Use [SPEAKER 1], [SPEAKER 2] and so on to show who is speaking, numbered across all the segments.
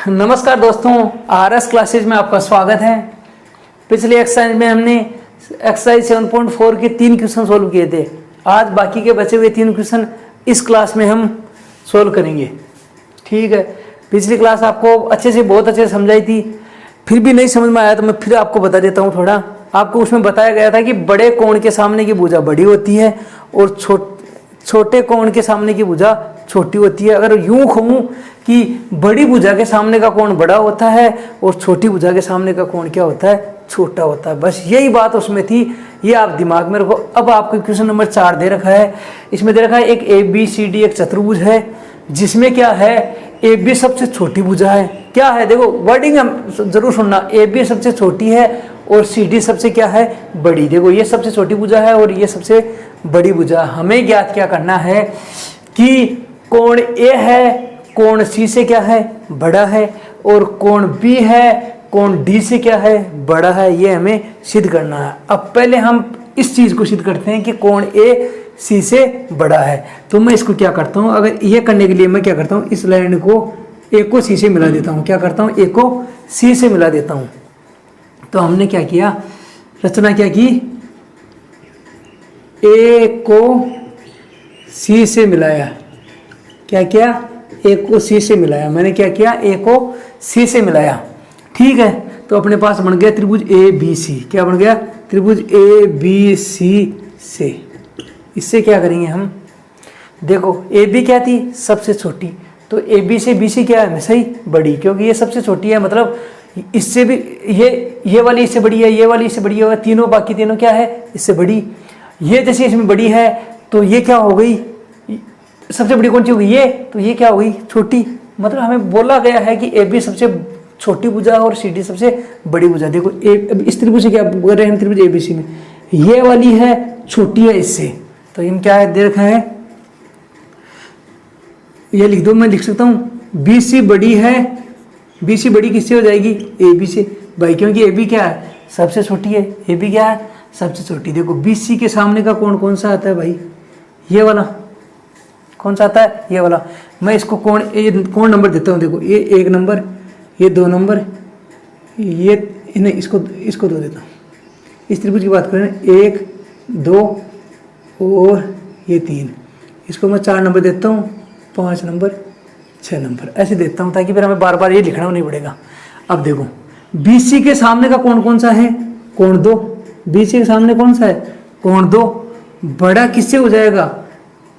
[SPEAKER 1] नमस्कार दोस्तों, RS classes में आपका स्वागत है। पिछले एक्सरसाइज में हमने एक्सरसाइज 7.4 के 3 क्वेश्चन सोल्व किए थे। आज बाकी के बचे हुए 3 क्वेश्चन इस क्लास में हम सोल्व करेंगे। ठीक है, पिछली क्लास आपको बहुत अच्छे से समझाई थी, फिर भी नहीं समझ में आया तो मैं फिर आपको बता देता हूँ थोड़ा। आपको उसमें बताया गया था कि बड़े कोण के सामने की भुजा बड़ी होती है और छोटे कोण के सामने की भुजा छोटी होती है। अगर यूं कहूं कि बड़ी भुजा के सामने का कोण बड़ा होता है और छोटी भुजा के सामने का कोण क्या होता है, छोटा होता है। बस यही बात उसमें थी, ये आप दिमाग में रखो। अब आपको क्वेश्चन नंबर 4 दे रखा है। इसमें दे रखा है एक ABCD एक चतुर्भुज है जिसमें क्या है, AB सबसे छोटी भुजा है। क्या है देखो, वर्डिंग जरूर सुनना। AB सबसे छोटी है और CD सबसे क्या है, बड़ी। देखो ये सबसे छोटी भुजा है और ये सबसे बड़ी भुजा। हमें ज्ञात क्या करना है कि कोण A है, कोण C से क्या है, बड़ा है, और कोण B है, कोण D से क्या है, बड़ा है। ये हमें सिद्ध करना है। अब पहले हम इस चीज को सिद्ध करते हैं कि कोण A C से बड़ा है। तो मैं इसको क्या करता हूं, अगर ये करने के लिए मैं क्या करता हूं, इस लाइन को A को C से मिला देता हूं। क्या करता हूं, A को C से मिला देता हूं। तो हमने क्या किया, रचना क्या की, A को C से मिलाया। क्या किया, A को C से मिलाया। मैंने क्या किया, A को C से मिलाया। ठीक है, तो अपने पास बन गया त्रिभुज ABC। क्या बन गया, त्रिभुज ABC से। इससे क्या करेंगे हम, देखो AB क्या थी, सबसे छोटी, तो AB से BC क्या है, हमेशा ही बड़ी, क्योंकि ये सबसे छोटी है। मतलब इससे भी ये वाली इससे बड़ी है, ये वाली इससे बड़ी है, तीनों बाकी तीनों क्या है, इससे बड़ी। ये जैसे इसमें बड़ी है तो ये क्या हो गई, सबसे बड़ी कौन सी हो गई, ये, तो ये क्या हो गई, छोटी। मतलब हमें बोला गया है कि AB सबसे छोटी भुजा और CD सबसे बड़ी भुजा। देखो इस त्रिभुज से क्या बोल रहे हैं हम, त्रिभुज ABC में ये वाली है छोटी है इससे, तो इन क्या है दे रखा है, ये लिख दो। मैं लिख सकता हूँ BC बड़ी है, BC बड़ी किससे हो जाएगी, AB से भाई, क्योंकि AB क्या है, सबसे छोटी है। AB क्या है, सबसे छोटी। देखो BC के सामने का कोण कौन सा आता है भाई, ये वाला। कौन सा आता है, ये वाला। मैं इसको कोण नंबर देता हूँ। देखो ये 1 नंबर, ये 2 नंबर, ये इन्हें इसको 2 देता हूँ। इस त्रिभुज की बात करें, 1 2 और ये 3, इसको मैं 4 नंबर देता हूँ, 5 नंबर, 6 नंबर, ऐसे देता हूँ ताकि फिर हमें बार बार ये लिखना नहीं पड़ेगा। अब देखो BC के सामने का कोण कौन सा है, कोण 2। BC के सामने कौन सा है, कोण 2। बड़ा किससे हो जाएगा,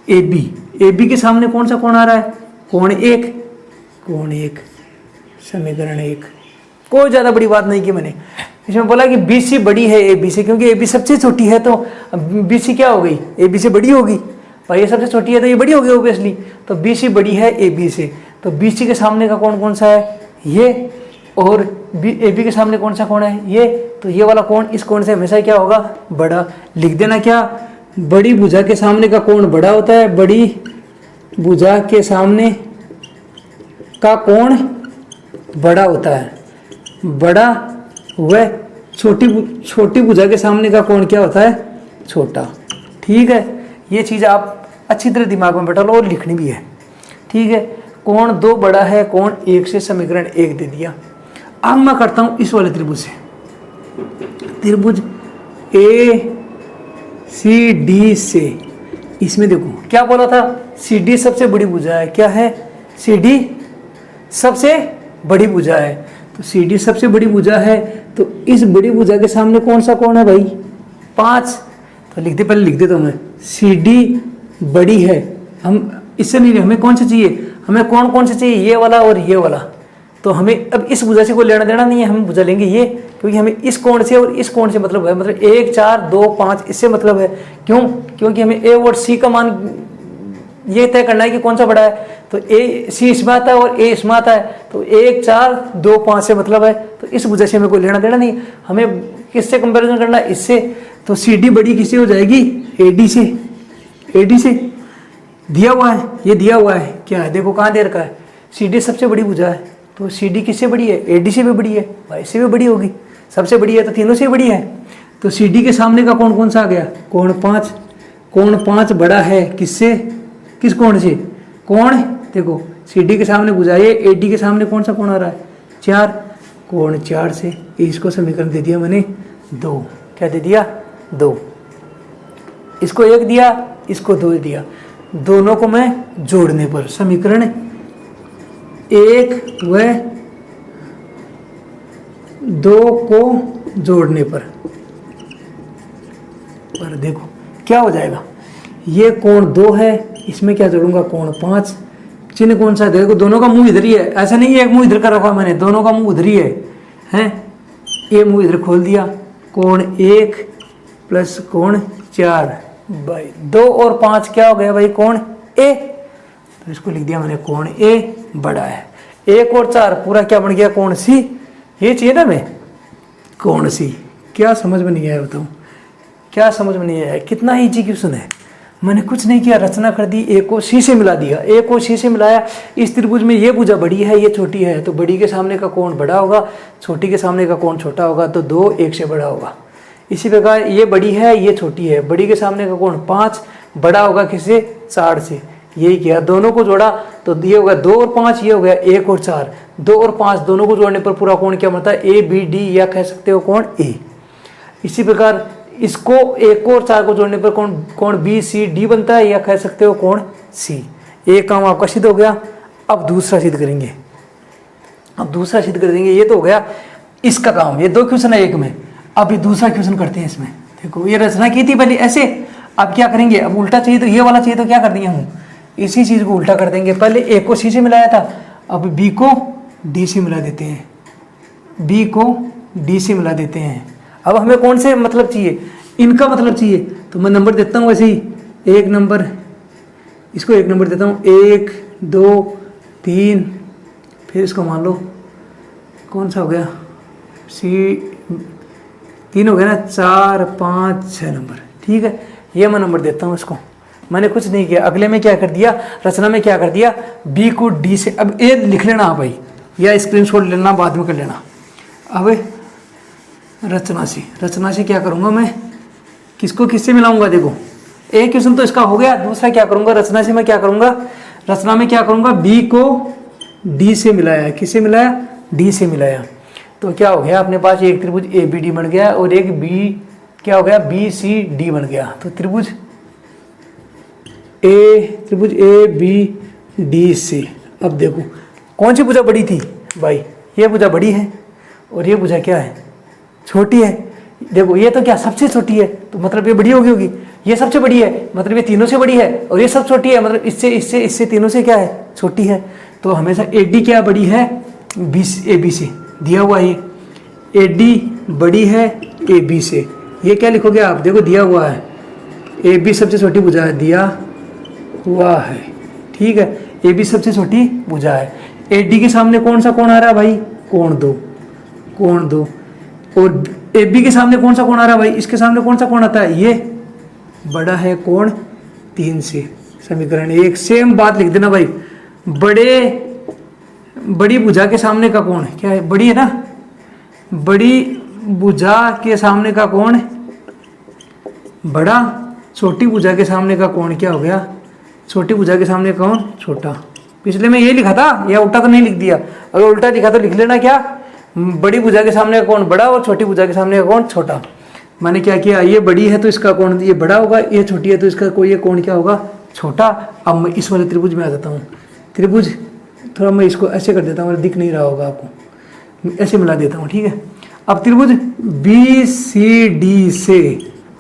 [SPEAKER 1] AB। AB के सामने कौन सा कोण आ रहा है, कोण 1। कोण 1, समीकरण 1। कोई ज़्यादा बड़ी बात नहीं की मैंने। इसमें बोला कि BC बड़ी है AB से, क्योंकि AB सबसे छोटी है तो BC क्या हो गई, AB से बड़ी होगी। और ये सबसे छोटी है तो ये बड़ी होगी ओबियसली। तो BC बड़ी है AB से, तो BC के सामने का कोण कौन सा है, ये, और AB के सामने कौन सा कोण है, ये। तो ये वाला कोण इस कोण से हमेशा क्या होगा, बड़ा। लिख देना क्या, बड़ी भुजा के सामने का कोण बड़ा होता है, बड़ी भुजा के सामने का कोण बड़ा होता है, बड़ा। वह छोटी भुजा के सामने का कोण क्या होता है, छोटा। ठीक है, ये चीज़ आप अच्छी तरह दिमाग में बैठा लो और लिखनी भी है। ठीक है, कोण 2 बड़ा है कोण 1 से, समीकरण 1 दे दिया। अब मैं करता हूं इस वाले त्रिभुज से, त्रिभुज ACD से। इसमें देखो क्या बोला था, CD सबसे बड़ी भुजा है। क्या है, CD सबसे बड़ी भुजा है। तो CD सबसे बड़ी भुजा है, तो इस बड़ी भुजा के सामने कौन सा कोण है भाई, 5। तो लिख दे, पहले लिख देता हूं मैं, CD बड़ी है। हम इससे नहीं, हमें कौन सा चाहिए, हमें कौन से चाहिए, ये वाला और ये वाला। तो हमें अब इस भुजा से कोई लेना देना नहीं है, हम भुजा लेंगे ये, क्योंकि हमें इस कोण से और इस कोण से मतलब है। मतलब 1 4 2 5 इससे मतलब है। क्यों, क्योंकि हमें A और C का मान ये तय करना है कि कौन सा बड़ा है। तो C इसमें आता है और A इसमें आता है, तो 1 4 2 5 से मतलब है। तो इस भुजा से हमें कोई लेना देना नहीं, हमें किससे कंपेरिजन करना है, इससे। तो CD बड़ी किससे हो जाएगी, AD से। AD से दिया हुआ है, ये दिया हुआ है। क्या है, देखो कहाँ दे रखा है, CD सबसे बड़ी भुजा है। तो CD किससे बड़ी है, AD से भी बड़ी है, भाई से भी बड़ी होगी। सबसे बड़ी है तो तीनों से बड़ी है। तो CD के सामने का कोण कौन सा आ गया, कोण 5। कोण 5 बड़ा है किससे, किस कोण से, कोण देखो सी डी के सामने भुजा है, ए डी के सामने कौन सा कोण आ रहा है 4, कोण 4 से इसको समीकरण दे दिया मैंने 2। क्या दे दिया 2, इसको 1 दिया, इसको 2 दिया, दोनों को मैं जोड़ने पर समीकरण 1 व 2 को जोड़ने पर देखो क्या हो जाएगा, ये कोण 2 है, इसमें क्या जोड़ूंगा कोण 5, चिन्ह कौन सा है देखो, दोनों का मुंह इधर ही है, ऐसा नहीं है एक मुंह इधर कर रखा मैंने, दोनों का मुंह उधर ही है, हैं ये मुंह इधर खोल दिया, कोण 1 प्लस कोण 4 भाई 2 और 5 क्या हो गया भाई कोण ए, तो इसको लिख दिया मैंने कोण ए बड़ा है, 1 और 4 पूरा क्या बन गया कोण सी, ये चाहिए ना मैं कोण सी। क्या समझ में नहीं आया बताऊँ, क्या समझ में नहीं आया, कितना ईजी क्वेश्चन है, मैंने कुछ नहीं किया, रचना कर दी, ए को सी से मिला दिया, ए को सी से मिलाया, इस त्रिभुज में ये भुजा बड़ी है ये छोटी है, तो बड़ी के सामने का कोण बड़ा होगा, छोटी के सामने का कोण छोटा होगा, तो 2 1 से बड़ा होगा। इसी प्रकार ये बड़ी है ये छोटी है, बड़ी के सामने का कोण 5 बड़ा होगा किससे 4 से, यही किया, दोनों को जोड़ा तो ये होगा 2 और 5, ये हो गया 1 और 4, 2 और 5 दोनों को जोड़ने पर पूरा कोण क्या बनता है ए बी डी, या कह सकते हो कोण ए। इसी प्रकार इसको 1 और 4 को जोड़ने पर कोण बी सी डी बनता है, या कह सकते हो कोण सी। एक काम आपका सिद्ध हो गया, अब दूसरा सिद्ध करेंगे, अब दूसरा सिद्ध कर देंगे, ये तो हो गया इसका काम, ये 2 क्वेश्चन है एक में, अब ये दूसरा क्वेश्चन करते हैं इसमें। देखो ये रचना की थी पहले ऐसे, अब क्या करेंगे, अब उल्टा चाहिए तो ये वाला चाहिए तो क्या कर दिए हम, इसी चीज को उल्टा कर देंगे, पहले ए को सी से मिलाया था, अब बी को डी से मिला देते हैं, बी को डी से मिला देते हैं। अब हमें कौन से मतलब चाहिए, इनका मतलब चाहिए, तो मैं नंबर देता हूँ वैसे ही, 1 नंबर, इसको 1 नंबर देता हूँ, 1 2 3, फिर इसको मान लो कौन सा हो गया सी 3 हो गया ना, 4 5 6 नंबर, ठीक है, ये मैं नंबर देता हूँ इसको, मैंने कुछ नहीं किया। अगले में क्या कर दिया, रचना में क्या कर दिया, बी को डी से, अब ए लिख लेना भाई, या स्क्रीनशॉट लेना बाद में कर लेना। अब रचना से क्या करूँगा मैं, किसको किससे मिलाऊंगा, देखो एक क्वेश्चन तो इसका हो गया, दूसरा क्या करूँगा, रचना से मैं क्या करूँगा, रचना में क्या करूँगा, बी को डी से मिलाया, किससे मिलाया डी से मिलाया, तो क्या हो गया अपने पास एक त्रिभुज ए बी डी बन गया, और एक बी क्या हो गया बी सी डी बन गया, तो त्रिभुज ए बी डी से। अब देखो कौन सी भुजा बड़ी थी भाई, ये भुजा बड़ी है और ये भुजा क्या है छोटी है, देखो ये तो क्या सबसे छोटी है, तो मतलब ये बड़ी होगी, ये सबसे बड़ी है मतलब ये तीनों से बड़ी है, और ये सब छोटी है मतलब इससे तीनों से क्या है छोटी है, तो हमेशा ए डी क्या बड़ी है ए बी से, दिया हुआ है ए डी बड़ी है ए बी से, ये क्या लिखोगे आप, देखो दिया हुआ है ए बी सबसे छोटी भुजा है, दिया हुआ है, ठीक है, ए बी सबसे छोटी भुजा है, ए डी के सामने कौन सा कोण आ रहा है भाई कोण 2, और ए बी के सामने कौन सा कोण आ रहा है भाई, इसके सामने कौन सा कोण आता है, ये बड़ा है कोण 3 से, समीकरण 1। सेम बात लिख देना भाई, बड़ी भुजा के सामने का कोण क्या है, बड़ी है ना, बड़ी भुजा के सामने का कोण बड़ा, छोटी भुजा के सामने का कोण क्या हो गया, छोटी भुजा के सामने का कोण छोटा। पिछले में ये लिखा था, या उल्टा तो नहीं लिख दिया, अगर उल्टा लिखा तो लिख लेना क्या, बड़ी भुजा के सामने का कोण बड़ा और छोटी भुजा के सामने का कोण छोटा। मैंने क्या किया, ये बड़ी है तो इसका कोण ये बड़ा होगा, ये छोटी है तो इसका कोई ये कोण क्या होगा छोटा। अब मैं इस वाले त्रिभुज में आ जाता हूँ, त्रिभुज थोड़ा मैं इसको ऐसे कर देता हूँ, दिख नहीं रहा होगा आपको, ऐसे मिला देता हूँ, ठीक है। अब त्रिभुज बी सी डी से,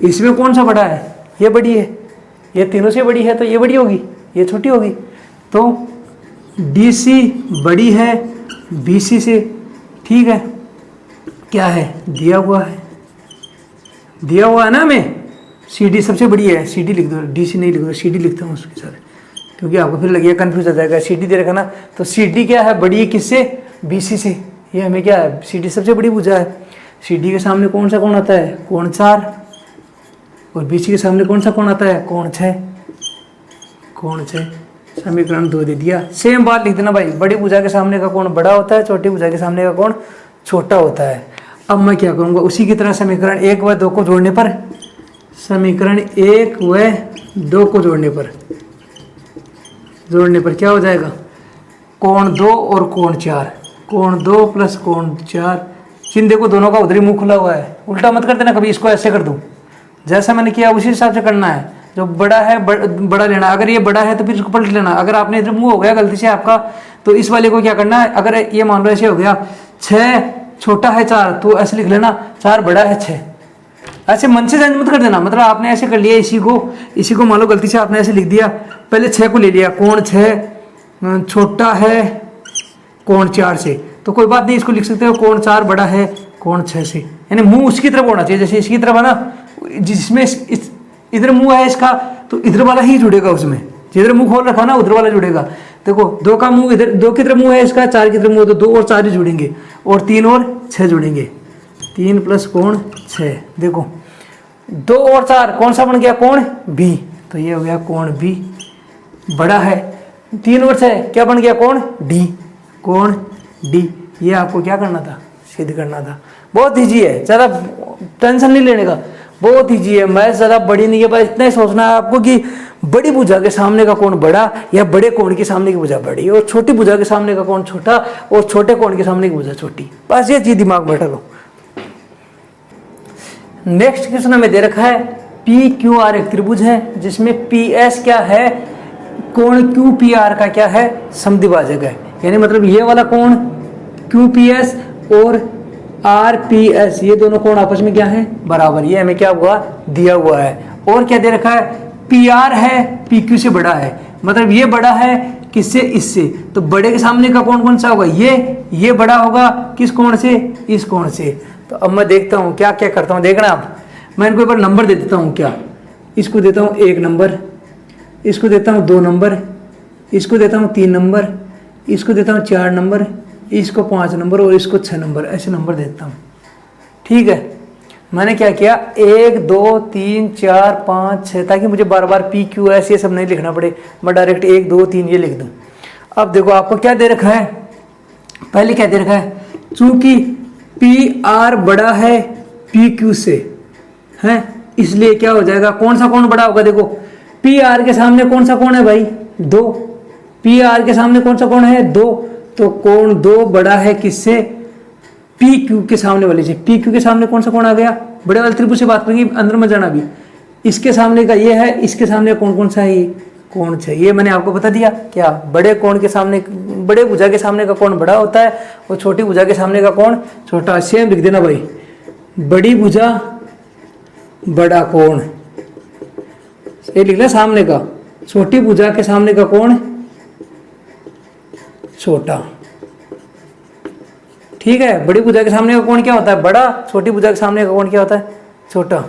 [SPEAKER 1] इसमें कौन सा बड़ा है, ये बड़ी है, ये तीनों से बड़ी है तो ये बड़ी होगी, ये छोटी होगी, तो डी सी बड़ी है बी सी से, ठीक है, क्या है दिया हुआ है ना, हमें सी डी सबसे बड़ी है, सी डी लिख दो, डी सी नहीं लिख दो, सी डी लिखता हूँ उसके साथ, क्योंकि आपको फिर लगेगा कंफ्यूज हो जाएगा, सी डी दे रखा ना, तो सी डी क्या है बड़ी है किससे, बी सी से, ये हमें क्या है सी डी सबसे बड़ी भुजा है, सी डी के सामने कौन सा कोण आता है कोण 4, और बी सी के सामने कौन सा कोण आता है कोण 6, समीकरण 2 दे दिया। सेम बात लिख देना भाई, बड़ी भुजा के सामने का कोण बड़ा होता है, छोटी भुजा के सामने का कोण छोटा होता है। अब मैं क्या करूँगा, उसी की तरह समीकरण 1 व 2 को जोड़ने पर, समीकरण 1 व 2 को जोड़ने पर क्या हो जाएगा, कोण 2 और कोण 4, कोण 2 प्लस कोण 4। चिन्ह देखो दोनों का उधर ही मुंह खुला हुआ है, उल्टा मत कर देना कभी, इसको ऐसे कर दूं जैसा मैंने किया उसी हिसाब से करना है। जो बड़ा है बड़ा लेना, अगर ये बड़ा है तो फिर इसको पलट लेना। अगर आपने इधर मुंह हो गया गलती से आपका, तो इस वाले को क्या करना है, अगर ये मान लो ऐसे हो गया 6 छोटा है 4, तो ऐसे लिख लेना 4 बड़ा है 6। ऐसे मन से चेंज मत कर देना, मतलब आपने ऐसे कर लिया इसी को मान लो गलती से आपने ऐसे लिख दिया, पहले 6 को ले लिया, कोण 6 छोटा है कोण 4 से, तो कोई बात नहीं, इसको लिख सकते हो कोण 4 बड़ा है कोण 6 से। यानी मुंह उसकी तरफ होना चाहिए, जैसे इसकी तरफ है ना, जिसमें इधर मुंह है इसका, तो इधर वाला ही जुड़ेगा उसमें, जिधर मुंह खोल रखा ना उधर वाला जुड़ेगा। देखो 2 का मुंह इधर, 2 की तरफ मुंह है इसका, 4 की तरफ मुंह, तो 2 और 4 ही जुड़ेंगे, और 3 और 6 जुड़ेंगे, 3 प्लस कोण 6। देखो 2 और 4 कौन सा बन गया, कोण बी, तो ये हो गया कोण बी बड़ा है। 3 और 6 क्या बन गया, कोण डी, कोण डी। ये आपको क्या करना था, सिद्ध करना था। बहुत ईजी है, ज़्यादा टेंशन नहीं लेने का, बहुत ईजी है। मैथ ज़्यादा बड़ी नहीं है, बस इतना ही सोचना है आपको कि बड़ी भुजा के सामने का कोण बड़ा, या बड़े कोण के सामने की भुजा बड़ी, और छोटी भुजा के सामने का कोण छोटा, और छोटे कोण के सामने की भुजा छोटी। बस ये चीज़ दिमाग में बैठा लो। नेक्स्ट क्वेश्चन हमें दे रखा है पी क्यू आर एक त्रिभुज है जिसमें पी एस क्या है, कोण क्यू पी आर का क्या है, समद्विभाजक है। यानी मतलब ये वाला कोण क्यू पी एस और आर पी एस, ये दोनों कोण आपस में क्या है, बराबर। ये हमें क्या हुआ, दिया हुआ है। और क्या दे रखा है, पी आर है पी क्यू से बड़ा है, मतलब ये बड़ा है किससे, इससे, तो बड़े के सामने का कोण कौन सा होगा, ये बड़ा होगा किस कोण से, इस कोण से। तो अब मैं देखता हूँ क्या क्या करता हूँ, देखना आप। मैं इनको एक बार नंबर दे देता हूँ, क्या इसको देता हूँ 1 नंबर, इसको देता हूँ 2 नंबर, इसको देता हूँ 3 नंबर, इसको देता हूँ 4 नंबर, इसको 5 नंबर, और इसको 6 नंबर, ऐसे नंबर देता हूँ। ठीक है, मैंने क्या किया, 1 2 3 4 5 6, ताकि मुझे बार बार पी क्यू एस ये सब नहीं लिखना पड़े, मैं डायरेक्ट 1 2 3 ये लिख दूँ। अब देखो आपको क्या दे रखा है, पहले क्या दे रखा है, चूंकि पी आर बड़ा है पी क्यू से है, इसलिए क्या हो जाएगा, कौन सा कोण बड़ा होगा, देखो पी आर के सामने कौन सा कोण है भाई, 2, पी आर के सामने कौन सा कोण है, 2, तो कोण 2 बड़ा है किससे, पी क्यू के सामने वाले से। पी क्यू के सामने कौन सा कोण आ गया, बड़े वाले त्रिभुज से बात करेंगे, अंदर में जाना भी, इसके सामने का ये है, इसके सामने कौन सा है, ये कोण 6। ये मैंने आपको बता दिया, क्या बड़े कोण के सामने, बड़े भुजा के सामने का कोण बड़ा होता है, और छोटी भुजा के सामने का कोण छोटा। सेम लिख देना भाई, बड़ी भुजा बड़ा कोण, ये लिख ले सामने का, छोटी भुजा के सामने का कोण छोटा। ठीक है, बड़ी भुजा के सामने का कोण क्या होता है, बड़ा, छोटी भुजा के सामने का कोण क्या होता है, छोटा।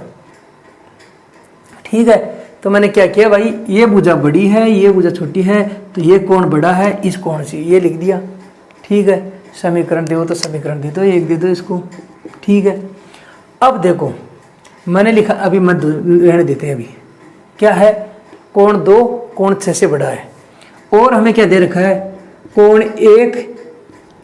[SPEAKER 1] ठीक है, तो मैंने क्या किया भाई, ये भुजा बड़ी है ये भुजा छोटी है, तो ये कोण बड़ा है इस कोण से, ये लिख दिया। ठीक है, समीकरण दो तो समीकरण दे दो, 1 दे दो इसको। ठीक है, अब देखो मैंने लिखा, अभी मत रहने देते हैं, अभी क्या है, कोण 2 कोण 6 से बड़ा है, और हमें क्या दे रखा है, कोण 1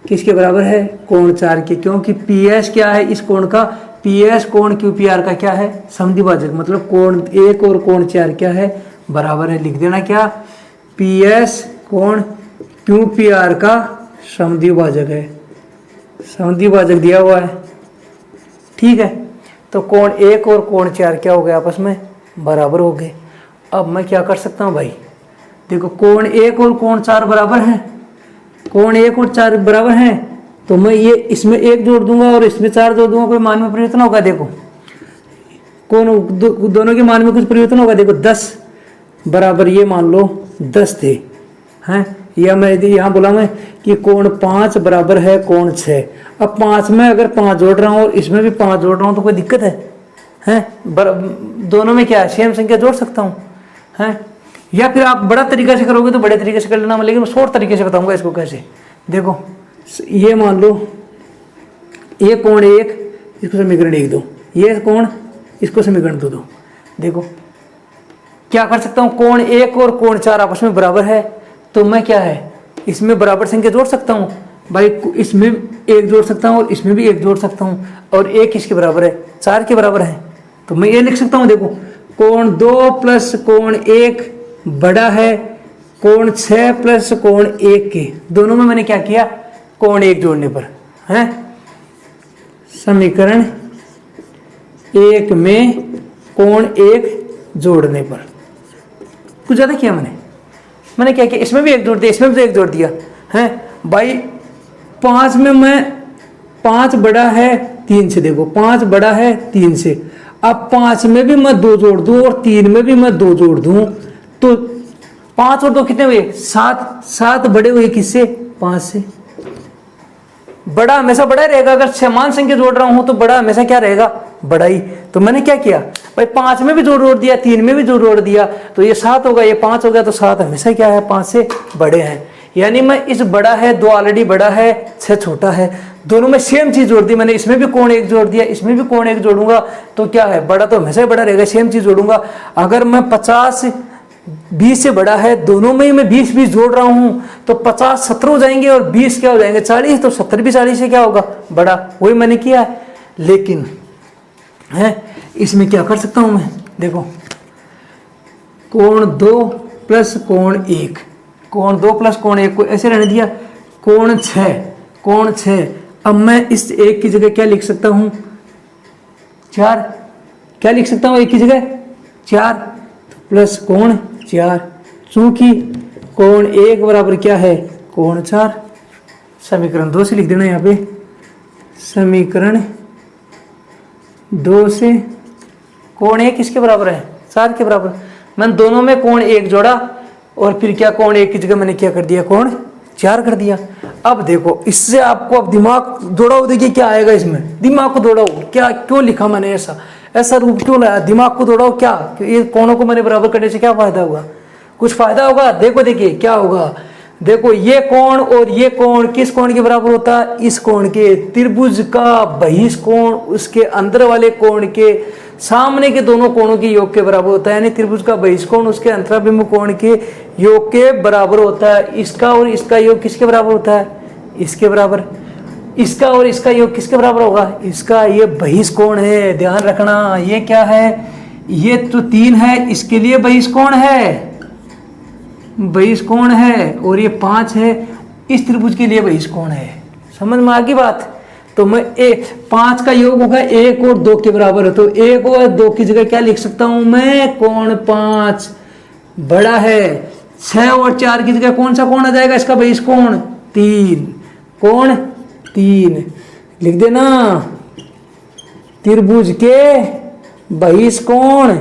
[SPEAKER 1] किसके बराबर है, कोण 4 के, क्योंकि पी एस क्या है इस कोण का, पी एस कोण क्यू पी आर का क्या है, समद्विभाजक, मतलब कोण 1 और कोण 4 क्या है, बराबर है। लिख देना क्या, पी एस कोण क्यू पी आर का समद्विभाजक है, समद्विभाजक दिया हुआ है। ठीक है, तो कोण 1 और कोण 4 क्या हो गए, आपस में बराबर हो गए। अब मैं क्या कर सकता हूँ भाई, देखो कोण 1 और कोण 4 बराबर है, कोण 1 और 4 बराबर हैं, तो मैं ये इसमें 1 जोड़ दूंगा और इसमें 4 जोड़ दूंगा, कोई मान में परिवर्तन होगा, देखो कोण दोनों के मान में कुछ परिवर्तन होगा। देखो 10 बराबर, ये मान लो 10 थे हैं, या मैं यहाँ बोला मैं कि कोण 5 बराबर है कोण 6। अब 5 में अगर 5 जोड़ रहा हूँ और इसमें भी 5 जोड़ रहा हूँ, तो कोई दिक्कत है दोनों में क्या है, सेम संख्या जोड़ सकता हूँ हैं। या फिर आप बड़ा तरीका से करोगे तो बड़े तरीके से कर लेना, लेकिन मैं शॉर्ट तरीके से बताऊंगा इसको कैसे। देखो ये मान लो, ये कोण 1, इसको समीकरण 1 दो, ये कोण इसको समीकरण 2 दो। देखो क्या कर सकता हूँ, कोण 1 और कोण 4 आपस में बराबर है, तो मैं क्या है इसमें बराबर संख्या जोड़ सकता हूँ भाई, इसमें 1 जोड़ सकता हूँ और इसमें भी 1 जोड़ सकता हूँ, और 1 किसके बराबर है, 4 के बराबर है। तो मैं ये लिख सकता हूँ, देखो कोण 2 प्लस कोण 1 बड़ा है कोण 6 प्लस कोण 1 के दोनों में मैंने क्या किया, कोण 1 जोड़ने पर है, समीकरण 1 में कोण 1 जोड़ने पर कुछ ज्यादा किया मैंने क्या किया, इसमें भी 1 जोड़ दिया, इसमें भी तो 1 जोड़ दिया है भाई। 5 में मैं 5 बड़ा है 3 से, देखो 5 बड़ा है 3 से, अब 5 में भी मैं 2 जोड़ दूं और 3 में भी मैं 2 जोड़ दूं तो 5 और 2 कितने हुए, 7। 7 बड़े हुए किससे, 5 से। बड़ा हमेशा बड़ा ही रहेगा, अगर समान संख्या जोड़ रहा हूं तो बड़ा हमेशा क्या रहेगा, बड़ा ही। तो मैंने क्या किया भाई, 5 में भी जोड़ दिया, 3 में भी जोड़ दिया, तो ये 7 होगा, ये 5 हो गया, तो 7 हमेशा क्या है, 5 से बड़े हैं। यानी मैं इस बड़ा है, 2 ऑलरेडी बड़ा है, 6 छोटा है, दोनों में सेम चीज जोड़ दी मैंने, इसमें भी कोण 1 जोड़ दिया, इसमें भी कोण 1 जोड़ूंगा तो क्या है, बड़ा तो हमेशा ही बड़ा रहेगा, सेम चीज जोड़ूंगा। अगर मैं 50 20 से बड़ा है, दोनों में ही मैं 20 जोड़ रहा हूं तो 50 70 हो जाएंगे और 20 क्या हो जाएंगे, 40, तो 70 भी 40 से क्या होगा, बड़ा। वही मैंने किया है। लेकिन है इसमें क्या कर सकता हूं मैं, देखो कोण 2 प्लस कोण 1, कोण 2 प्लस कोण 1 को ऐसे रहने दिया, कोण 6, अब मैं इस 1 की जगह क्या लिख सकता हूं, 4, क्या लिख सकता हूं 1 की जगह 4 प्लस कोण 4, चूंकि कोण 1 बराबर क्या है, कोण 4। समीकरण 2 से लिख देना यहाँ पे, समीकरण 2 से कोण 1 किसके बराबर है, 4 के बराबर। मैंने दोनों में कोण 1 जोड़ा और फिर क्या, कोण 1 की जगह मैंने क्या कर दिया, कोण 4 कर दिया। अब देखो इससे आपको अब दिमाग दौड़ाओ, देखिए क्या आएगा इसमें, दिमाग को दौड़ाओ, क्या क्यों लिखा मैंने ऐसा रूप क्यों लाया, दिमाग को दौड़ाओ, क्या ये कोणों को मैंने बराबर करने से क्या फायदा होगा, कुछ फायदा होगा। देखो देखिए क्या होगा, देखो ये कोण और ये कोण किस कोण के बराबर होता है, इस कोण के। त्रिभुज का बहिष कोण उसके अंदर वाले कोण के सामने के दोनों कोणों के योग के बराबर होता है, यानी त्रिभुज का बहिष कोण उसके अंतराभिमुख कोण के योग के बराबर होता है। इसका और इसका योग किसके बराबर होता है, इसके बराबर। इसका और इसका योग किसके बराबर होगा, इसका। ये बहिष कोण है, ध्यान रखना। ये क्या है, ये तो 3 है, इसके लिए बहिष कोण है, बहिष कोण है, और ये 5 है, इस त्रिभुज के लिए बहिष कोण है। समझ में आ गई बात। तो मैं 5 का योग होगा 1 और 2 के बराबर है, तो 1 और 2 की जगह क्या लिख सकता हूं मैं, कोण 5 बड़ा है। 6 और 4 की जगह कौन सा कोण आ जाएगा, इसका बहिष कोण 3, कोण 3 लिख देना। त्रिभुज के बहिष कोण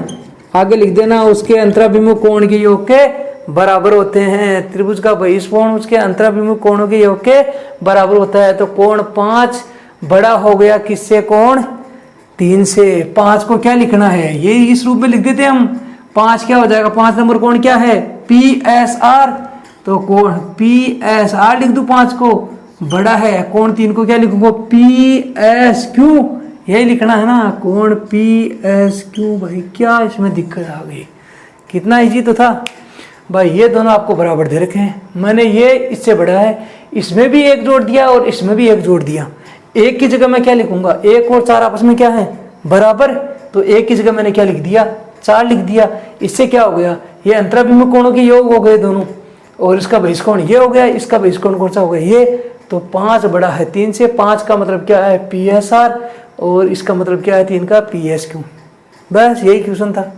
[SPEAKER 1] आगे लिख देना, उसके अंतराभिमुख कोण के योग के बराबर होते हैं। त्रिभुज का बहिष कोण उसके अंतराभिमुख कोणों के योग के बराबर होता है। तो कोण 5 बड़ा हो गया किससे, कोण 3 से। 5 को क्या लिखना है, ये इस रूप में लिख देते हैं हम। 5 क्या हो जाएगा, 5 नंबर कोण क्या है, PSR। तो कोण PSR लिख दूं, 5 को बड़ा है। कोण 3 को क्या लिखूंगा, PSQ, यही लिखना है ना, कोण PSQ। भाई क्या इसमें दिक्कत आ गई, कितना इजी तो था भाई। ये दोनों आपको बराबर दे रखे हैं, मैंने ये इससे बड़ा है, इसमें भी 1 जोड़ दिया और इसमें भी 1 जोड़ दिया। 1 की जगह मैं क्या लिखूंगा, 1 और 4 आपस में क्या है, बराबर। तो 1 की जगह मैंने क्या लिख दिया, 4 लिख दिया। इससे क्या हो गया, ये अंतराभिमुख कोणों के योग हो गए दोनों, और इसका बहिष कोण ये हो गया, इसका बहिष कोण कौन सा हो गया, ये। तो 5 बड़ा है 3 से। 5 का मतलब क्या है, PSR, और इसका मतलब क्या है 3 का PSQ। बस यही क्वेश्चन था।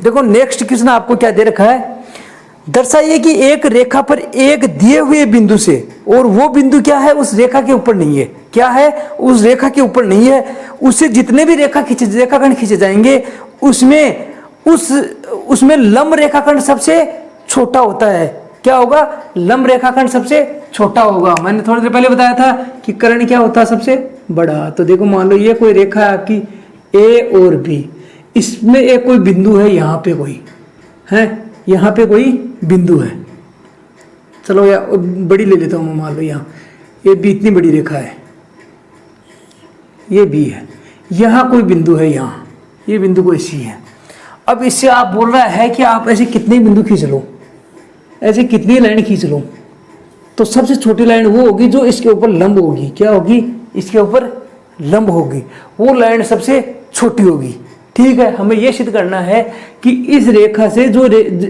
[SPEAKER 1] देखो नेक्स्ट क्वेश्चन आपको क्या दे रखा है, दर्शाइए कि एक रेखा पर एक दिए हुए बिंदु से, और वो बिंदु क्या है, उस रेखा के ऊपर नहीं है, क्या है, उस रेखा के ऊपर नहीं है, उससे जितने भी रेखाखंड खींचे जाएंगे उसमें लंब रेखाखंड सबसे छोटा होता है। क्या होगा, लंब रेखाखंड सबसे छोटा होगा। मैंने थोड़ी देर पहले बताया था कि कर्ण क्या होता है, सबसे बड़ा। तो देखो मान लो ये कोई रेखा है आपकी A और B, इसमें एक कोई बिंदु है, यहाँ पे कोई है, यहाँ पे कोई बिंदु है। चलो या बड़ी ले लेता हूँ, मान लो यहाँ ये B इतनी बड़ी रेखा है, ये B है, यहाँ कोई बिंदु है, यहाँ ये बिंदु कोई C है। अब इससे आप बोल रहा है कि आप ऐसे कितने बिंदु खींच लो, ऐसे कितनी लाइन खींच लो, तो सबसे छोटी लाइन वो होगी जो इसके ऊपर लंब होगी। क्या होगी, इसके ऊपर लंब होगी, वो लाइन सबसे छोटी होगी। ठीक है, हमें ये सिद्ध करना है कि इस रेखा से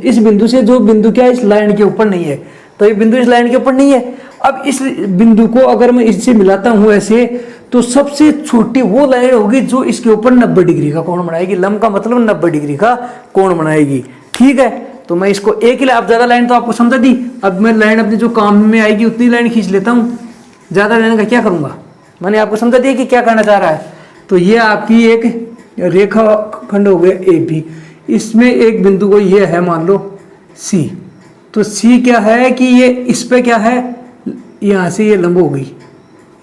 [SPEAKER 1] इस बिंदु से जो बिंदु क्या इस लाइन के ऊपर नहीं है, तो ये बिंदु इस लाइन के ऊपर नहीं है। अब इस बिंदु को अगर मैं इससे मिलाता हूं ऐसे, तो सबसे छोटी वो लाइन होगी जो इसके ऊपर 90 डिग्री का कोण बनाएगी। लंब का मतलब 90 डिग्री का कोण बनाएगी। ठीक है, तो मैं इसको एक ही, आप ज्यादा लाइन तो आपको समझा दी, अब मैं लाइन अपने जो काम में आएगी उतनी लाइन खींच लेता हूँ। ज्यादा लाइन का क्या करूंगा, मैंने आपको समझा दिया कि क्या करना चाह रहा है। तो ये आपकी एक रेखा खंड हो गया ए बी, इसमें एक बिंदु को ये है मान लो सी, तो सी क्या है कि ये इस पे क्या है, यहाँ से ये लंब हो गई,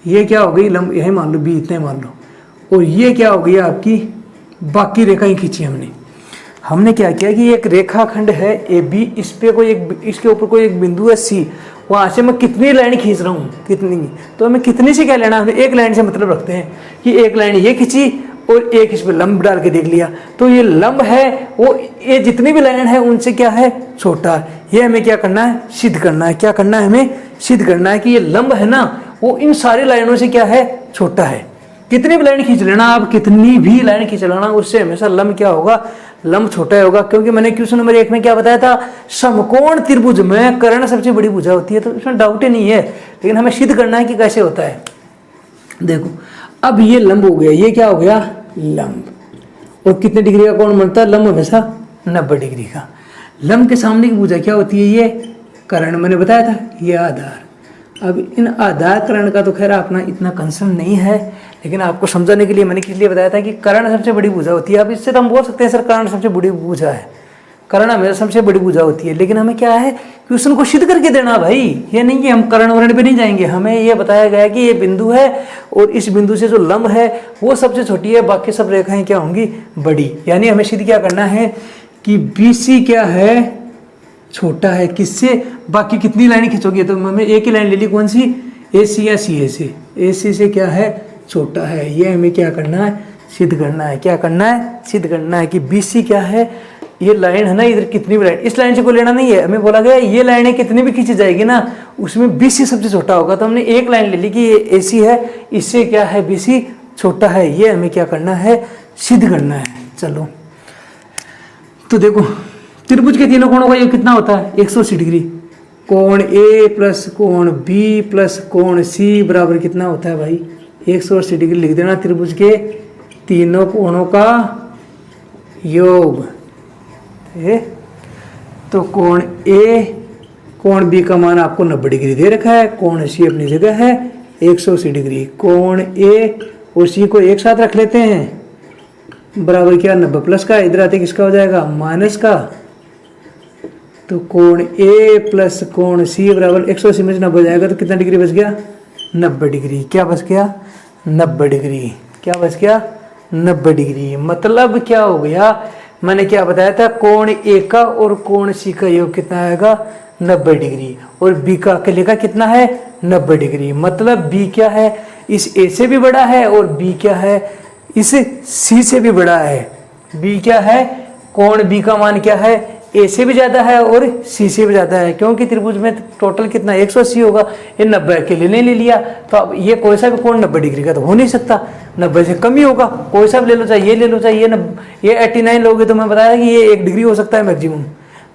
[SPEAKER 1] ये क्या हो गई लंब, यही मान लो बी इतने मान लो, और ये क्या हो गई आपकी बाकी रेखा ही खींची हमने क्या किया कि एक रेखाखंड है ए बी, इस पे कोई एक, इसके ऊपर कोई एक बिंदु है सी, वहां से मैं कितनी लाइन खींच रहा हूँ, कितनी, तो हमें कितनी से क्या लेना, हमें एक लाइन से मतलब रखते हैं कि एक लाइन ये खींची और एक इस पे लंब डाल के देख लिया, तो ये लंब है वो, ये जितनी भी लाइन है उनसे क्या है छोटा। ये हमें क्या करना है, सिद्ध करना है। क्या करना है, हमें सिद्ध करना है कि ये लंब है ना वो इन सारी लाइनों से क्या है, छोटा है। कितनी भी लाइन खींच लेना आप, कितनी भी लाइन खींच लेना, उससे हमेशा लंब क्या होगा, लंब छोटा होगा। क्योंकि मैंने क्वेश्चन नंबर 1 में क्या बताया था, समकोण त्रिभुज में कर्ण सबसे बड़ी भुजा होती है, तो इसमें डाउट ही नहीं है, लेकिन हमें सिद्ध करना है कि कैसे होता है। देखो अब ये लंब हो गया, ये क्या हो गया लंब, और कितने डिग्री का कोण बनता है, लंब हमेशा 90 डिग्री का। लंब के सामने की भुजा क्या होती है, ये कर्ण, मैंने बताया था, ये आधार। अब इन आधार कर्ण का तो खैर अपना इतना कंसर्न नहीं है, लेकिन आपको समझाने के लिए मैंने किस लिए बताया था कि कर्ण सबसे बड़ी भुजा होती है। अब इससे तो हम बोल सकते हैं सर कर्ण सबसे बड़ी भुजा है, कर्ण हमेशा सबसे बड़ी भुजा होती है, लेकिन हमें क्या है क्वेश्चन को सिद्ध करके देना भाई, ये नहीं कि हम कर्ण वर्ण पे नहीं जाएंगे। हमें ये बताया गया कि ये बिंदु है और इस बिंदु से जो लंब है वो सबसे छोटी है, बाकी सब रेखाएं क्या होंगी बड़ी। यानी हमें सिद्ध क्या करना है कि BC क्या है छोटा है किससे, बाकी कितनी लाइनें खींचोगे, तो हमें एक ही लाइन ले ली, कौन सी, AC या CA से, AC से क्या है छोटा है। ये हमें क्या करना है, सिद्ध करना है। क्या करना है, सिद्ध करना है कि BC क्या है, ये लाइन है ना, इधर कितनी भी लाइन, इस लाइन से कोई लेना नहीं है, हमें बोला गया ये लाइनें कितनी भी खींची जाएगी ना उसमें BC सबसे छोटा होगा, तो हमने एक लाइन ले ली कि ये AC है, इससे क्या है BC छोटा है। ये हमें क्या करना है, सिद्ध करना है। चलो तो देखो त्रिभुज के तीनों कोणों का योग कितना होता है, 180 डिग्री। कोण A प्लस कोण B प्लस कोण C बराबर कितना होता है भाई, 180 डिग्री लिख देना त्रिभुज के तीनों कोणों का योग। तो कोण A कोण B का मान आपको 90 डिग्री दे रखा है, कोण C अपनी जगह है 180 डिग्री। कोण A और C को एक साथ रख लेते हैं, बराबर क्या 90 प्लस का, इधर आते किसका हो जाएगा माइनस का, तो कोण A प्लस कोण C बराबर 180 में 90 हो जाएगा, तो कितना डिग्री बच गया 90 डिग्री। क्या बच गया 90 डिग्री, क्या बच गया 90 डिग्री। मतलब क्या हो गया, मैंने क्या बताया था, कोण A का और कोण C का योग कितना आएगा 90 डिग्री, और B का अकेले का कितना है 90 डिग्री। मतलब B क्या है इस A से भी बड़ा है और B क्या है इस C से भी बड़ा है। B क्या है, कोण B का मान क्या है A से भी ज्यादा है और C से भी ज्यादा है, क्योंकि त्रिभुज में टोटल कितना 180 होगा, ये 90 अकेले नहीं ले लिया, तो अब ये कोई सा भी कोण 90 डिग्री का तो हो नहीं सकता, 90 से कम ही होगा, कोई सा भी ले लो, चाहे ये ले लो, चाहे ये 89 लोगे, तो मैं बताया कि ये 1 डिग्री हो सकता है मैक्सिमम।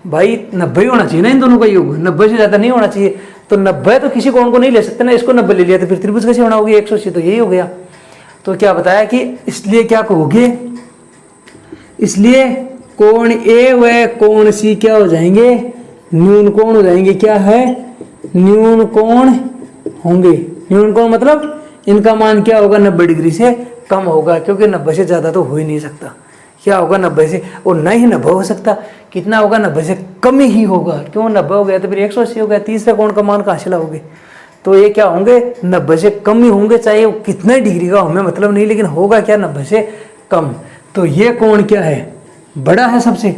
[SPEAKER 1] भाई 90 ही होना चाहिए ना इन दोनों का योग, 90 से ज्यादा नहीं होना चाहिए। तो 90 तो किसी कोण को नहीं ले सकते ना, इसको 90 ले लिया तो फिर त्रिभुज कैसे होना होगी 180, तो यही हो गया। तो क्या बताया कि इसलिए क्या कहोगे, इसलिए कोण A व कोण C क्या हो जाएंगे, न्यून कोण हो जाएंगे। क्या है, न्यून कोण होंगे। न्यून कोण मतलब इनका मान क्या होगा 90 डिग्री से कम होगा, क्योंकि 90 से ज्यादा तो हो ही नहीं सकता। क्या होगा 90 से, और न ही 90 हो सकता, कितना होगा 90 से कम ही होगा। क्यों 90 हो गया तो फिर 180 हो गया, तीसरे कोण का मान कहाँ से लाओगे, तो ये क्या होंगे 90 से कम ही होंगे, चाहे वो कितने डिग्री का हमें मतलब नहीं, लेकिन होगा क्या 90 से कम। तो ये कोण क्या है बड़ा है सबसे,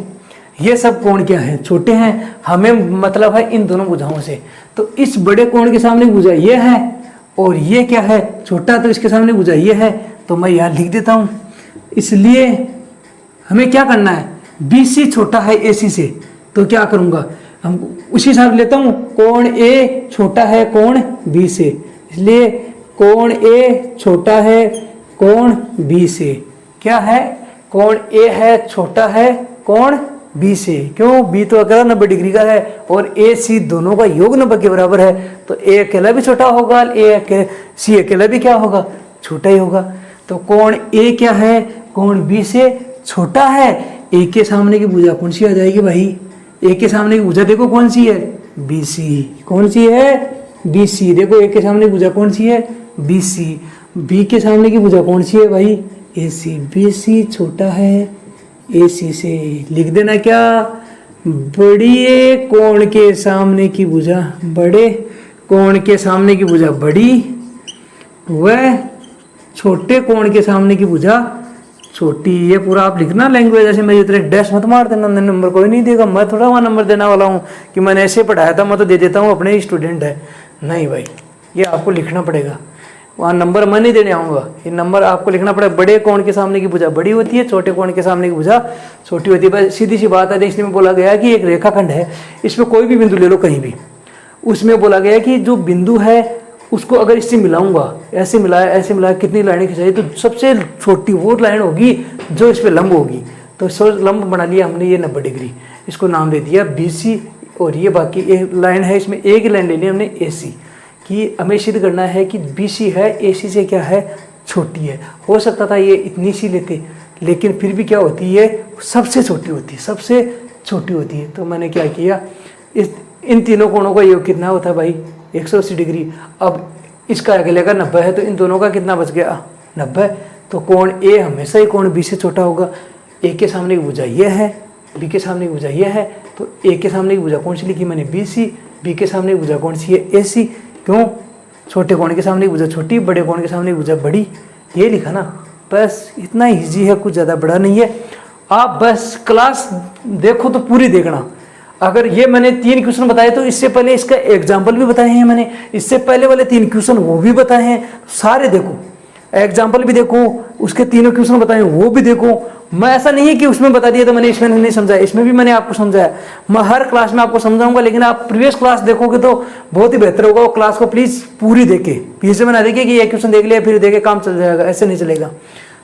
[SPEAKER 1] ये सब कोण क्या है छोटे हैं, हमें मतलब है इन दोनों भुजाओं से। तो इस बड़े कोण के सामने भुजा ये है और ये क्या है छोटा, तो इसके सामने भुजा ये है, तो मैं यहाँ लिख देता हूँ। इसलिए हमें क्या करना है, BC छोटा है AC से, तो क्या करूँगा हम उसी हिसाब लेता हूँ, कोण A छोटा है कोण B से, इसलिए कोण A छोटा है कोण B से। क्या है, कोण ए है छोटा है कोण बी से, क्यों? बी तो अकेला 90 डिग्री का है और ए सी दोनों का योग 90 के बराबर है, तो ए अकेला भी छोटा होगा, सी अकेला भी क्या होगा? छोटा ही होगा। तो कोण ए क्या है? कोण बी से छोटा है। ए के सामने की भुजा कौन सी आ जाएगी भाई? ए के सामने की भुजा देखो कौन सी है? B C. कौन सी है? B C. देखो ए के सामने की भुजा कौन सी है? बी सी। बी के सामने की भुजा कौन सी है भाई? ए सी। बी सी छोटा है ए सी से, लिख देना क्या? बड़ी कोण के सामने की भुजा, बड़े कोण के सामने की भुजा बड़ी, वह छोटे कोण के सामने की भुजा छोटी। ये पूरा आप लिखना लैंग्वेज ऐसे, मेरी तरह डैश मत मार देना, नंबर कोई नहीं देगा। मैं थोड़ा वहाँ नंबर देने वाला हूँ कि मैंने ऐसे पढ़ाया था, मैं तो दे देता हूँ, अपने ही स्टूडेंट है। नहीं भाई, ये आपको लिखना पड़ेगा, वहाँ नंबर मैं नहीं देने आऊँगा। ये नंबर आपको लिखना पड़ेगा। बड़े कोण के सामने की भुजा बड़ी होती है, छोटे कोण के सामने की भुजा छोटी होती है। बस सीधी सी बात है। इसलिए में बोला गया कि एक रेखाखंड है, इसमें कोई भी बिंदु ले लो कहीं भी, उसमें बोला गया कि जो बिंदु है उसको अगर इससे मिलाऊंगा, ऐसे मिलाया, कितनी लाइनें खिंचाई, तो सबसे छोटी वो लाइन होगी जो इस पर लंब होगी। तो लंब बना लिया हमने ये 90 डिग्री, इसको नाम दे दिया BC। और ये बाकी एक लाइन है, इसमें एक लाइन ले ली हमने AC कि हमें सिद्ध करना है कि BC है AC से क्या है? छोटी है। हो सकता था ये इतनी सी लेते, लेकिन फिर भी क्या होती है? सबसे छोटी होती है, सबसे छोटी होती है। तो मैंने क्या किया, इन तीनों कोणों का योग कितना होता है भाई? 180 डिग्री। अब इसका अगले का 90 है, तो इन दोनों का कितना बच गया? 90। तो कोण ए हमेशा ही कोण बी से छोटा होगा। ए के सामने की भुजा ये है, बी के सामने की भुजा ये है, तो ए के सामने की भुजा कौन सी लिखी मैंने? BC। बी के सामने की भुजा कौन सी है? AC। क्यों? छोटे कोण के सामने की भुजा छोटी, बड़े कोण के सामने की भुजा बड़ी, ये लिखा ना। बस इतना ईजी है, कुछ ज़्यादा बड़ा नहीं है। आप बस क्लास देखो तो पूरी देखना। अगर ये मैंने 3 क्वेश्चन बताए, तो इससे पहले इसका एग्जाम्पल भी बताए हैं मैंने, इससे पहले वाले 3 क्वेश्चन वो भी बताए हैं, सारे देखो, एग्जाम्पल भी देखो, उसके तीनों क्वेश्चन बताए वो भी देखो। मैं ऐसा नहीं है कि उसमें बता दिया तो मैंने इसमें नहीं समझाया, इसमें भी मैंने आपको समझाया। मैं हर क्लास में आपको समझाऊंगा, लेकिन आप प्रीवियस क्लास देखोगे तो बहुत ही बेहतर होगा। वो क्लास को प्लीज पूरी देखे, पीछे में ना देखे कि ये क्वेश्चन देख लिया फिर देखे काम चल जाएगा, ऐसे नहीं चलेगा।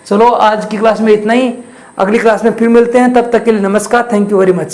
[SPEAKER 1] चलो आज की क्लास में इतना ही, अगली क्लास में फिर मिलते हैं, तब तक के लिए नमस्कार, थैंक यू वेरी मच।